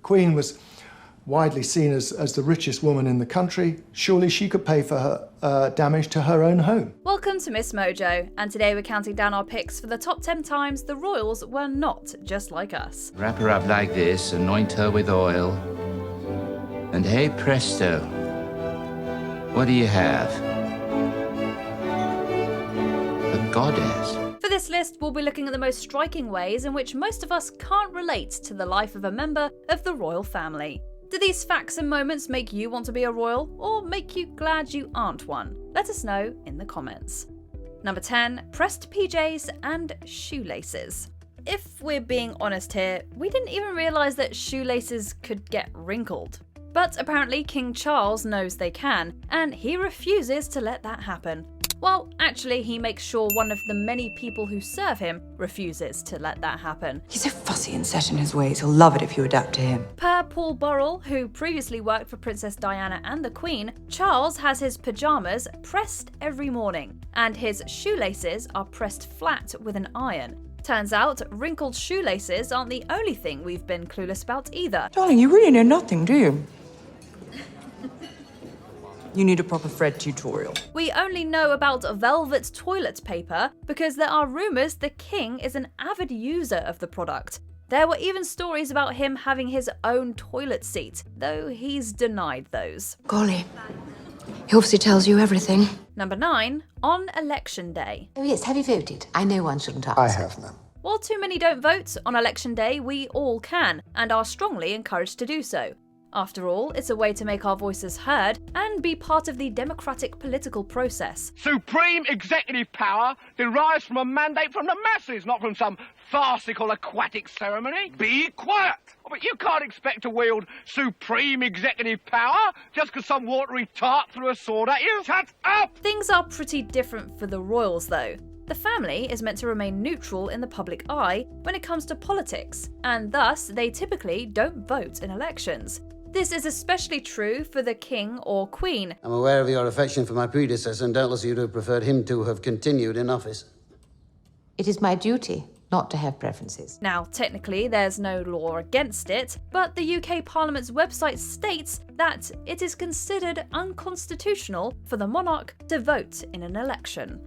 Queen was widely seen as the richest woman in the country. Surely she could pay for her damage to her own home. Welcome to MsMojo, and today we're counting down our picks for the top 10 times the royals were not just like us. Wrap her up like this, anoint her with oil, and hey presto, what do you have? A goddess. For this list, we'll be looking at the most striking ways in which most of us can't relate to the life of a member of the royal family. Do these facts and moments make you want to be a royal, or make you glad you aren't one? Let us know in the comments. Number 10, pressed PJs and shoelaces. If we're being honest here, we didn't even realise that shoelaces could get wrinkled. But apparently King Charles knows they can, and he refuses to let that happen. Well, actually, he makes sure one of the many people who serve him refuses to let that happen. He's so fussy and set in his ways, he'll love it if you adapt to him. Per Paul Burrell, who previously worked for Princess Diana and the Queen, Charles has his pyjamas pressed every morning, and his shoelaces are pressed flat with an iron. Turns out, wrinkled shoelaces aren't the only thing we've been clueless about either. Darling, you really know nothing, do you? You need a proper Fred tutorial. We only know about velvet toilet paper because there are rumours the king is an avid user of the product. There were even stories about him having his own toilet seat, though he's denied those. Golly, he obviously tells you everything. Number 9, on election day. Oh yes, have you voted? I know one shouldn't answer. I have none. While too many don't vote, on election day we all can, and are strongly encouraged to do so. After all, it's a way to make our voices heard and be part of the democratic political process. Supreme executive power derives from a mandate from the masses, not from some farcical aquatic ceremony. Be quiet! But you can't expect to wield supreme executive power just because some watery tart threw a sword at you. Shut up! Things are pretty different for the royals though. The family is meant to remain neutral in the public eye when it comes to politics, and thus they typically don't vote in elections. This is especially true for the king or queen. I'm aware of your affection for my predecessor, and doubtless you'd have preferred him to have continued in office. It is my duty not to have preferences. Now, technically, there's no law against it, but the UK Parliament's website states that it is considered unconstitutional for the monarch to vote in an election.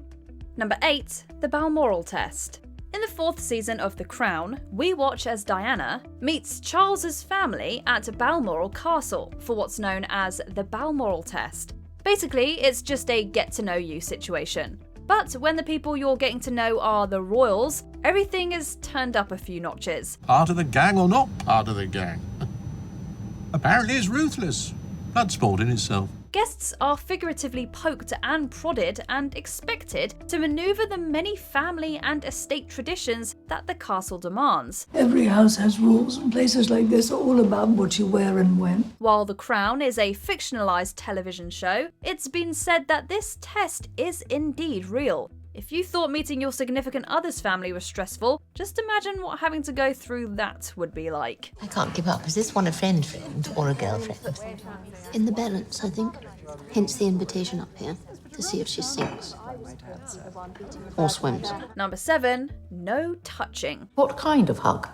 Number 8, the Balmoral test. In the 4th season of The Crown, we watch as Diana meets Charles's family at Balmoral Castle for what's known as the Balmoral test. Basically, it's just a get-to-know-you situation. But when the people you're getting to know are the royals, everything is turned up a few notches. Part of the gang or not part of the gang? Apparently it's ruthless. Bloodsport in itself. Guests are figuratively poked and prodded and expected to maneuver the many family and estate traditions that the castle demands. Every house has rules, and places like this are all about what you wear and when. While The Crown is a fictionalised television show, it's been said that this test is indeed real. If you thought meeting your significant other's family was stressful, just imagine what having to go through that would be like. I can't give up. Is this one a friend or a girlfriend? In the balance, I think. Hence the invitation up here, to see if she sinks. Or swims? Number 7, no touching. What kind of hug?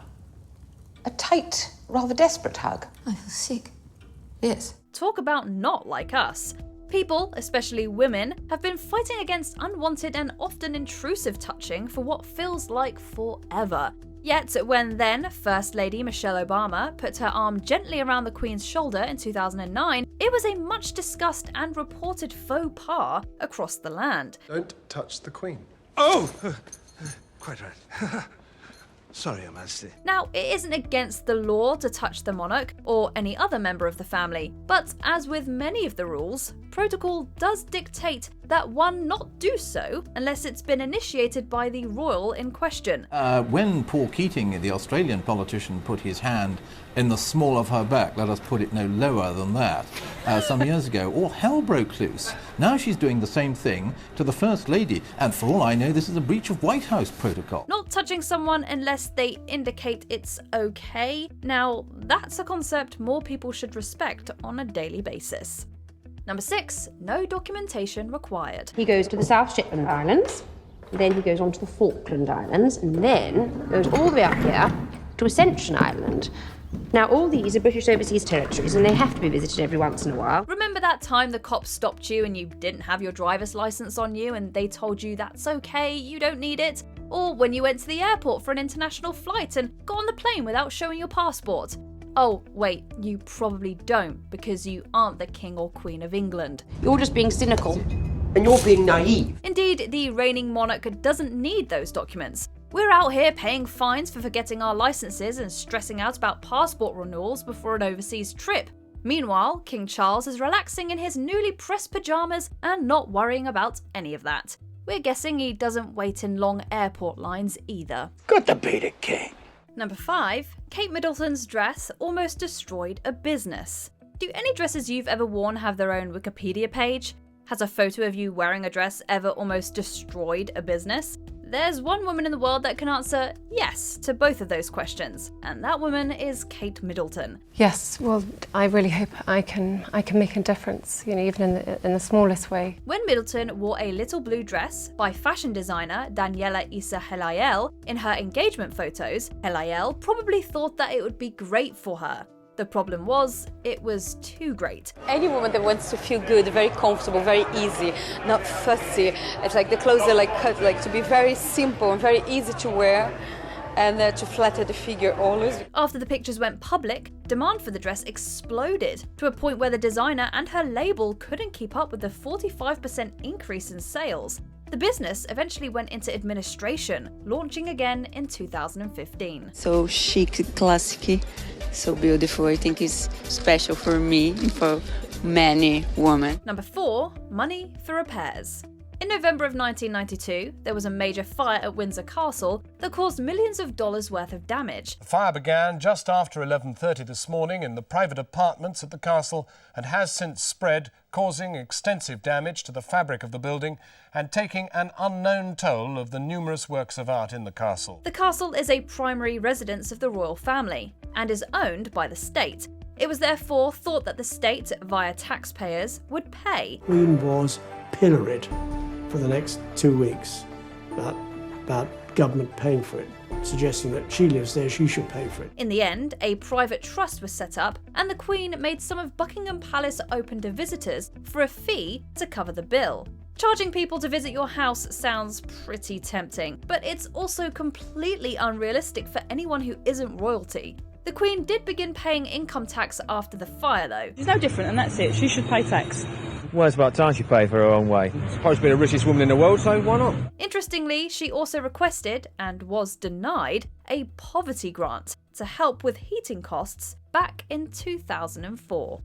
A tight, rather desperate hug. I feel sick. Yes. Talk about not like us. People, especially women, have been fighting against unwanted and often intrusive touching for what feels like forever. Yet, when then First Lady Michelle Obama put her arm gently around the Queen's shoulder in 2009, it was a much discussed and reported faux pas across the land. Don't touch the Queen. Oh! Quite right. Sorry, Your Majesty. Now, it isn't against the law to touch the monarch or any other member of the family, but as with many of the rules, protocol does dictate that one not do so unless it's been initiated by the royal in question. When Paul Keating, the Australian politician, put his hand in the small of her back, let us put it no lower than that, some years ago, all hell broke loose. Now she's doing the same thing to the First Lady, and for all I know, this is a breach of White House protocol. Not touching someone unless they indicate it's okay. Now, that's a concept more people should respect on a daily basis. Number 6, no documentation required. He goes to the South Shetland Islands, then he goes on to the Falkland Islands, and then goes all the way up here to Ascension Island, Now, all these are British overseas territories and they have to be visited every once in a while. Remember that time the cops stopped you and you didn't have your driver's license on you and they told you that's okay, you don't need it? Or when you went to the airport for an international flight and got on the plane without showing your passport? Oh, wait, you probably don't because you aren't the King or Queen of England. You're just being cynical. And you're being naive. Indeed, the reigning monarch doesn't need those documents. We're out here paying fines for forgetting our licenses and stressing out about passport renewals before an overseas trip. Meanwhile, King Charles is relaxing in his newly pressed pyjamas and not worrying about any of that. We're guessing he doesn't wait in long airport lines either. Good to be the king. Number 5. Kate Middleton's dress almost destroyed a business. Do any dresses you've ever worn have their own Wikipedia page? Has a photo of you wearing a dress ever almost destroyed a business? There's one woman in the world that can answer yes to both of those questions, and that woman is Kate Middleton. Yes, well, I really hope I can make a difference, even in the smallest way. When Middleton wore a little blue dress by fashion designer Daniela Issa Helayel in her engagement photos, Helayel probably thought that it would be great for her. The problem was, it was too great. Any woman that wants to feel good, very comfortable, very easy, not fussy. It's like the clothes are cut to be very simple and very easy to wear and to flatter the figure always. After the pictures went public, demand for the dress exploded to a point where the designer and her label couldn't keep up with the 45% increase in sales. The business eventually went into administration, launching again in 2015. So chic, classic, so beautiful. I think it's special for me and for many women. Number 4, money for repairs. In November of 1992, there was a major fire at Windsor Castle that caused millions of dollars worth of damage. The fire began just after 11:30 this morning in the private apartments at the castle and has since spread, causing extensive damage to the fabric of the building and taking an unknown toll of the numerous works of art in the castle. The castle is a primary residence of the royal family and is owned by the state. It was therefore thought that the state, via taxpayers, would pay. The Queen was pilloried for the next 2 weeks about government paying for it, suggesting that she lives there, she should pay for it. In the end, a private trust was set up and the Queen made some of Buckingham Palace open to visitors for a fee to cover the bill. Charging people to visit your house sounds pretty tempting, but it's also completely unrealistic for anyone who isn't royalty. The Queen did begin paying income tax after the fire, though. She's no different, and that's it. She should pay tax. Well, it's about time she paid for her own way. She's supposed to be the richest woman in the world, so why not? Interestingly, she also requested, and was denied, a poverty grant to help with heating costs back in 2004.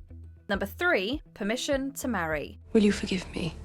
Number 3, permission to marry. Will you forgive me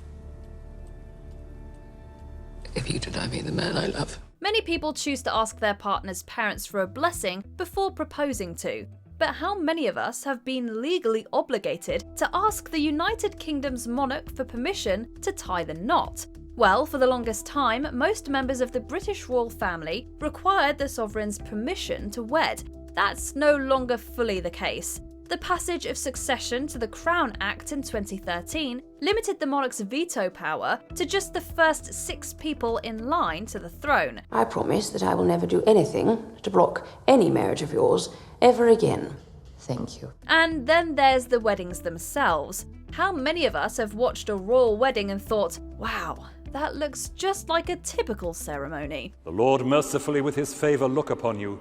if you deny me the man I love? Many people choose to ask their partner's parents for a blessing before proposing to. But how many of us have been legally obligated to ask the United Kingdom's monarch for permission to tie the knot? Well, for the longest time, most members of the British royal family required the sovereign's permission to wed. That's no longer fully the case. The passage of succession to the Crown Act in 2013 limited the monarch's veto power to just the first 6 people in line to the throne. I promise that I will never do anything to block any marriage of yours ever again. Thank you. And then there's the weddings themselves. How many of us have watched a royal wedding and thought, wow, that looks just like a typical ceremony? The Lord mercifully with his favour look upon you,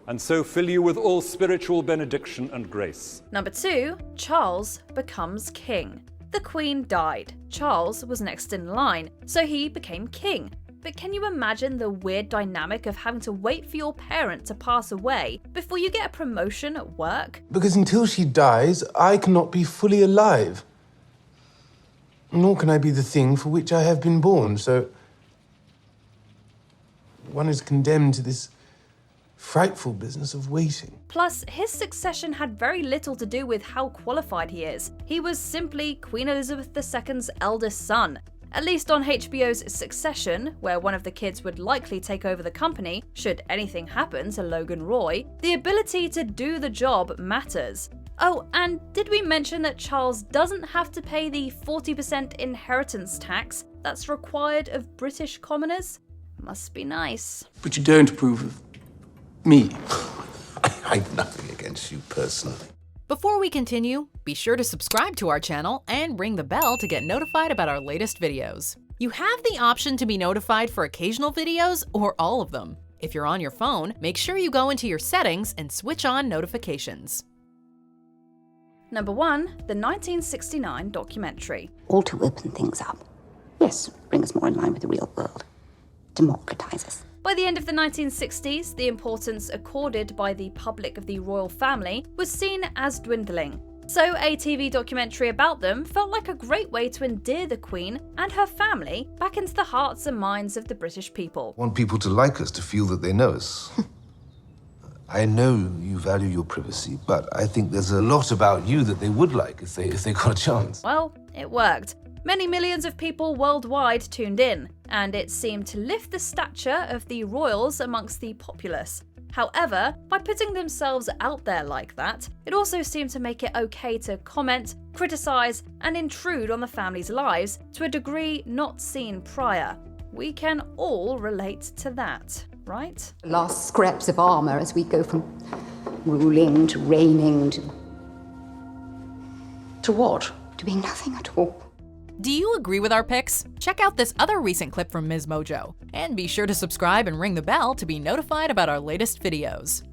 and so fill you with all spiritual benediction and grace. Number 2, Charles becomes king. The Queen died. Charles was next in line, so he became king. But can you imagine the weird dynamic of having to wait for your parent to pass away before you get a promotion at work? Because until she dies, I cannot be fully alive. Nor can I be the thing for which I have been born, so one is condemned to this frightful business of waiting. Plus, his succession had very little to do with how qualified he is. He was simply Queen Elizabeth II's eldest son. At least on HBO's Succession, where one of the kids would likely take over the company should anything happen to Logan Roy, the ability to do the job matters. Oh, and did we mention that Charles doesn't have to pay the 40% inheritance tax that's required of British commoners? Must be nice. But you don't approve of me. I have nothing against against you personally. Before we continue, be sure to subscribe to our channel and ring the bell to get notified about our latest videos. You have the option to be notified for occasional videos or all of them. If you're on your phone, make sure you go into your settings and switch on notifications. Number 1, the 1969 documentary. All to open things up. Yes, bring us more in line with the real world. Democratise us. By the end of the 1960s, the importance accorded by the public of the royal family was seen as dwindling. So a TV documentary about them felt like a great way to endear the Queen and her family back into the hearts and minds of the British people. I want people to like us, to feel that they know us. I know you value your privacy, but I think there's a lot about you that they would like if they got a chance. Well, it worked. Many millions of people worldwide tuned in, and it seemed to lift the stature of the royals amongst the populace. However, by putting themselves out there like that, it also seemed to make it okay to comment, criticise, and intrude on the family's lives to a degree not seen prior. We can all relate to that, right? Last scraps of armour as we go from ruling to reigning to... To what? To being nothing at all. Do you agree with our picks? Check out this other recent clip from MsMojo, and be sure to subscribe and ring the bell to be notified about our latest videos.